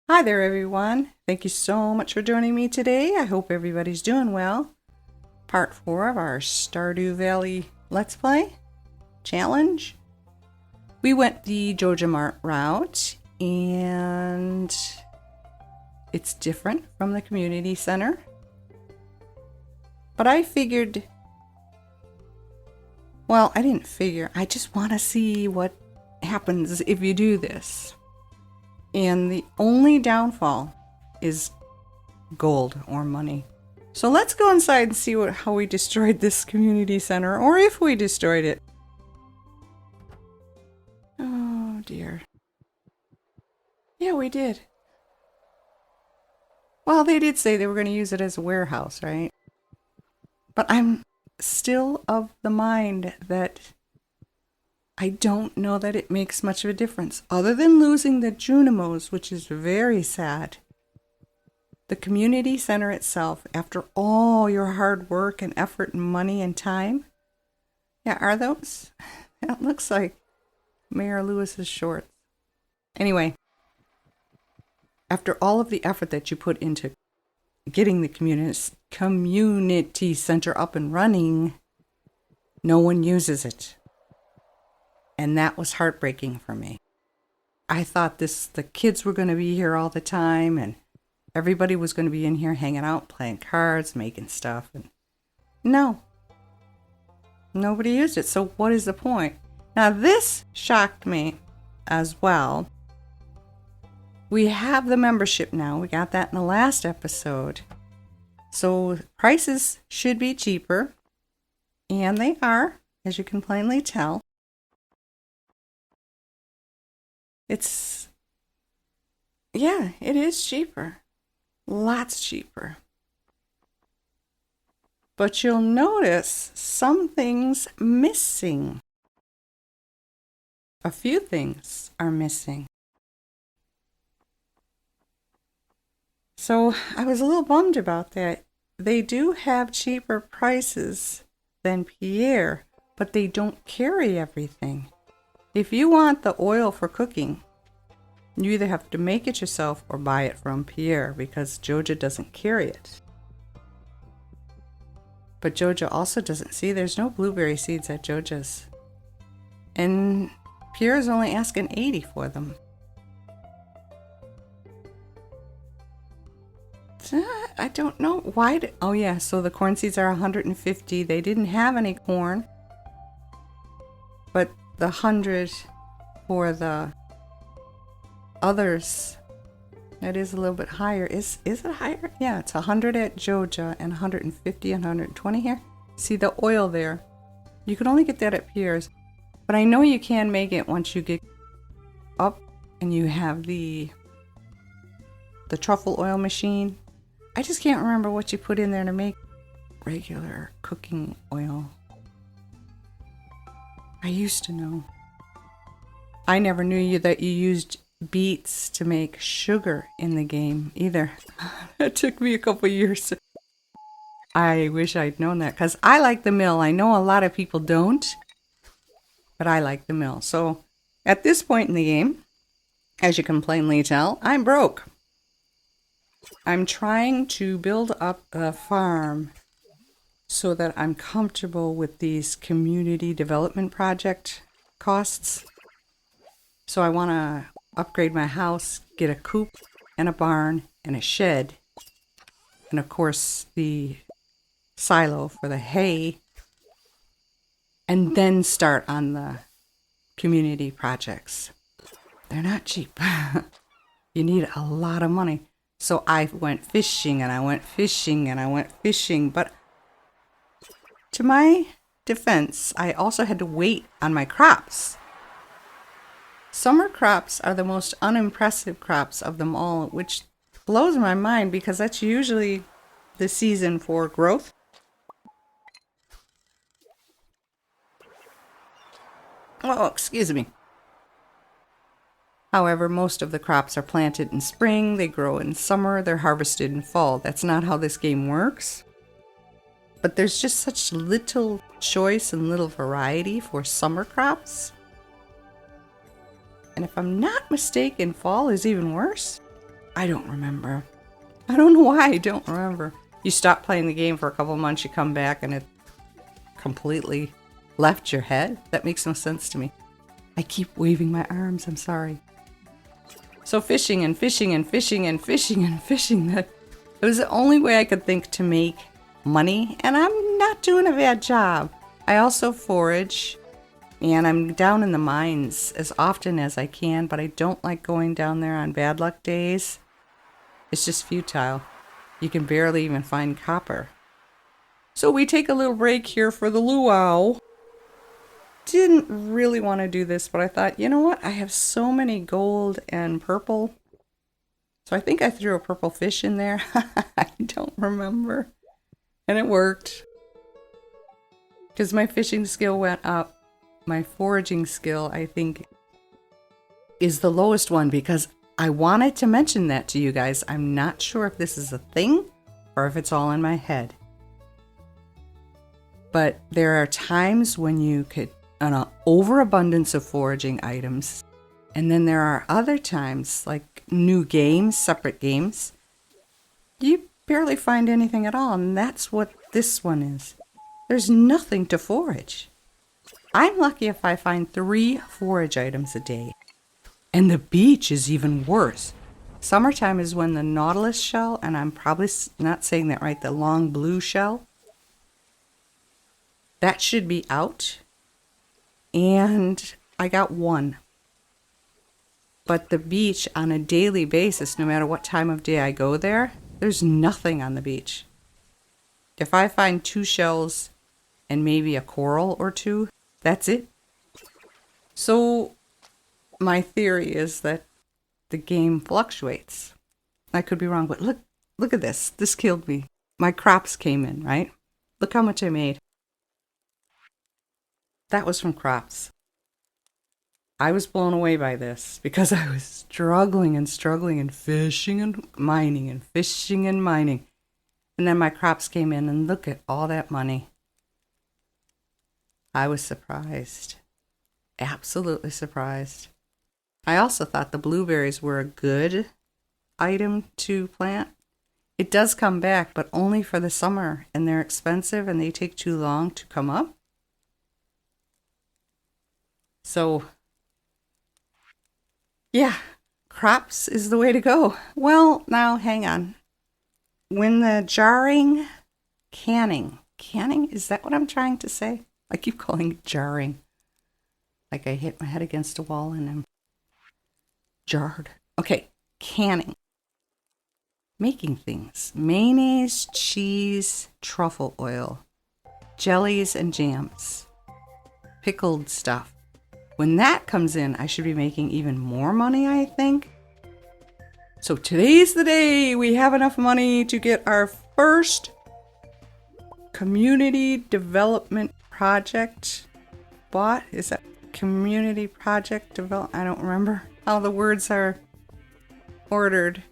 Hi there, everyone. Thank you so much for joining me today. I hope everybody's doing well. Part 4 of our Stardew Valley Let's Play challenge. We went the JojaMart route, and it's different from the community center. But I figured, well, I didn't figure. I just want to see what happens if you do this. And the only downfall is gold or money. So let's go inside and see how we destroyed this community center, or if we destroyed it. Oh dear. Yeah, we did. Well, they did say they were going to use it as a warehouse, right? But I'm still of the mind that I don't know that it makes much of a difference, other than losing the Junimos, which is very sad. The community center itself, after all your hard work and effort and money and time. Yeah, are those? That looks like Mayor Lewis's shorts. Anyway, after all of the effort that you put into getting the community center up and running, no one uses it. And that was heartbreaking for me. I thought the kids were going to be here all the time, and everybody was going to be in here hanging out, playing cards, making stuff. And no, nobody used it. So what is the point? Now this shocked me as well. We have the membership now. We got that in the last episode. So prices should be cheaper. And they are, as you can plainly tell. Yeah, it is cheaper. Lots cheaper. But you'll notice some things missing. A few things are missing. So I was a little bummed about that. They do have cheaper prices than Pierre, but they don't carry everything. If you want the oil for cooking, you either have to make it yourself or buy it from Pierre, because Joja doesn't carry it. But Joja also doesn't. See, there's no blueberry seeds at Joja's. And Pierre is only asking 80 for them. I don't know why. Oh yeah, so the corn seeds are 150. They didn't have any corn. But the 100 for the others, that is a little bit higher. Is it higher? Yeah, it's 100 at Joja and 150 and 120 here. See the oil there? You can only get that at Pierre's. But I know you can make it once you get up and you have the truffle oil machine. I just can't remember what you put in there to make regular cooking oil. I used to know. I never knew that you used beets to make sugar in the game either. It took me a couple years. I wish I'd known that, because I like the mill. I know a lot of people don't, but I like the mill. So at this point in the game, as you can plainly tell, I'm broke. I'm trying to build up a farm so that I'm comfortable with these community development project costs. So I want to upgrade my house, get a coop and a barn and a shed, and of course the silo for the hay, and then start on the community projects. They're not cheap. You need a lot of money. So I went fishing and I went fishing and I went fishing, but to my defense, I also had to wait on my crops. Summer crops are the most unimpressive crops of them all, which blows my mind because that's usually the season for growth. Oh, excuse me. However, most of the crops are planted in spring, they grow in summer, they're harvested in fall. That's not how this game works. But there's just such little choice and little variety for summer crops. And if I'm not mistaken, fall is even worse. I don't remember. I don't know why I don't remember. You stop playing the game for a couple of months, you come back and it completely left your head? That makes no sense to me. I keep waving my arms, I'm sorry. So fishing and fishing and fishing and fishing and fishing, that it was the only way I could think to make money, and I'm not doing a bad job. I also forage, and I'm down in the mines as often as I can, but I don't like going down there on bad luck days. It's just futile. You can barely even find copper. So we take a little break here for the luau. Didn't really want to do this, but I thought, you know what? I have so many gold and purple. So I think I threw a purple fish in there. I don't remember. And it worked. Because my fishing skill went up. My foraging skill, I think, is the lowest one, because I wanted to mention that to you guys. I'm not sure if this is a thing or if it's all in my head. But there are times when you could, an overabundance of foraging items. And then there are other times, like new games, separate games, you barely find anything at all. And that's what this one is. There's nothing to forage. I'm lucky if I find 3 forage items a day. And the beach is even worse. Summertime is when the nautilus shell, and I'm probably not saying that right, the long blue shell, that should be out. And I got 1. But the beach on a daily basis, no matter what time of day I go there, there's nothing on the beach. If I find 2 shells and maybe a coral or 2, that's it. So my theory is that the game fluctuates. I could be wrong, but look at this. This killed me. My crops came in, right? Look how much I made. That was from crops. I was blown away by this because I was struggling and struggling and fishing and mining and fishing and mining. And then my crops came in, and look at all that money. I was surprised. Absolutely surprised. I also thought the blueberries were a good item to plant. It does come back, but only for the summer, and they're expensive and they take too long to come up. So, yeah, crops is the way to go. Well, now hang on. When the canning, is that what I'm trying to say? I keep calling it jarring. Like I hit my head against a wall and I'm jarred. Okay, canning. Making things. Mayonnaise, cheese, truffle oil, jellies and jams, pickled stuff. When that comes in, I should be making even more money, I think. So today's the day we have enough money to get our first community development project bought. Is that community project develop? I don't remember how the words are ordered.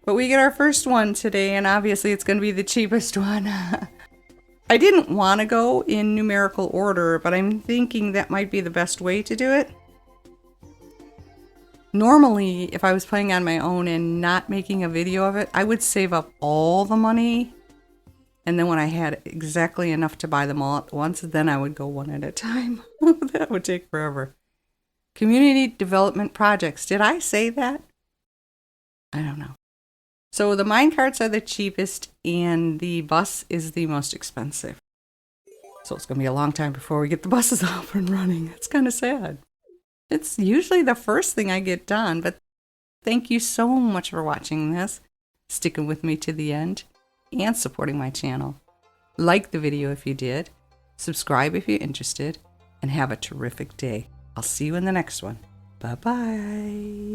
But we get our first one today, and obviously it's going to be the cheapest one. I didn't want to go in numerical order, but I'm thinking that might be the best way to do it. Normally, if I was playing on my own and not making a video of it, I would save up all the money. And then when I had exactly enough to buy them all at once, then I would go one at a time. That would take forever. Community development projects. Did I say that? I don't know. So the minecarts are the cheapest and the bus is the most expensive. So it's going to be a long time before we get the buses up and running. It's kind of sad. It's usually the first thing I get done, but thank you so much for watching this, sticking with me to the end, and supporting my channel. Like the video if you did, subscribe if you're interested, and have a terrific day. I'll see you in the next one. Bye-bye.